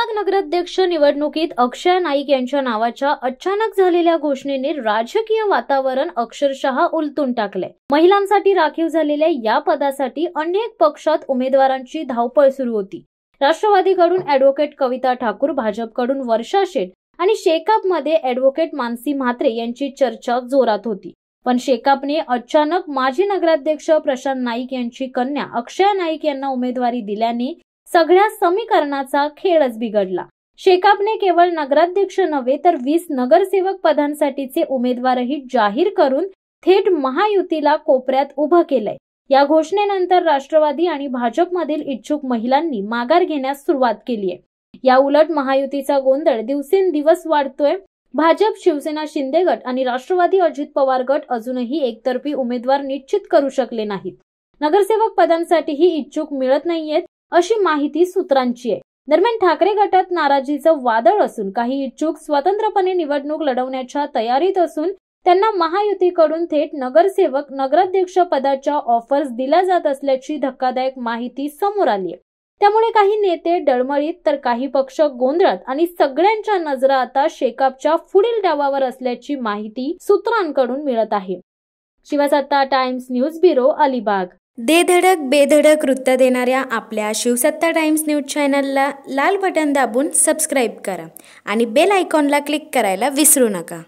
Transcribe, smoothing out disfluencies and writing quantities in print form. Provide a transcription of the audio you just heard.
अलिबाग नगराध्यक्ष निवडणुकीत अक्षय नाईक यांच्या नावाच्या अचानक झालेल्या घोषणेने राजकीय वातावरण अक्षरशः उलटून टाकले। महिलांसाठी राखीव झालेल्या या पदासाठी अनेक पक्षात उमेदवारांची धावपळ सुरू होती। राष्ट्रवादीकडून ॲडव्होकेट कविता ठाकूर, भाजपकडून वर्षा शेठ आणि शेकापमध्ये ॲडव्होकेट मानसी म्हात्रे यांची चर्चा जोरात होती। पण शेकापने अचानक माजी नगराध्यक्ष प्रशांत नाईक यांची कन्या अक्षय नाईक यांना उमेदवारी दिल्याने सगळ्या समीकरणाचा खेळच बिघडला। शेकापने केवळ नगराध्यक्ष नव्हे तर 20 नगरसेवक पदांसाठीचे उमेदवारही जाहीर करून थेट महायुतीला कोपऱ्यात उभं केलंय। या घोषणेनंतर राष्ट्रवादी आणि भाजपमधील इच्छुक महिलांनी माघार घेण्यास सुरुवात केली आहे। या उलट महायुतीचा गोंधळ दिवसेंदिवस वाढतोय। भाजप, शिवसेना, शिंदे गट आणि राष्ट्रवादी अजित पवार गट अजूनही एकतर्फी उमेदवार निश्चित करू शकले नाहीत। नगरसेवक पदांसाठीही इच्छुक मिळत नाहीयेत अशी माहिती सूत्रांची आहे। दरम्यान ठाकरे गटात नाराजीचं वादळ असून काही इच्छुक स्वतंत्रपणे निवडणूक लढवण्याच्या तयारीत असून त्यांना महायुतीकडून थेट नगरसेवक, नगराध्यक्ष पदाच्या ऑफर्स दिल्या जात असल्याची धक्कादायक माहिती समोर आली आहे। त्यामुळे काही नेते डळमळीत तर काही पक्ष गोंधळात आणि सगळ्यांच्या नजरा आता शेकापच्या पुढील डावावर असल्याची माहिती सूत्रांकडून मिळत आहे। शिवसत्ता टाइम्स न्यूज ब्युरो, अलिबाग। दे धडक बेधडक वृत्त देणाऱ्या आपल्या शिवसत्ता टाइम्स न्यूज चॅनलला लाल बटन दाबून सबस्क्राईब करा आणि बेल आयकॉनला क्लिक करायला विसरू नका।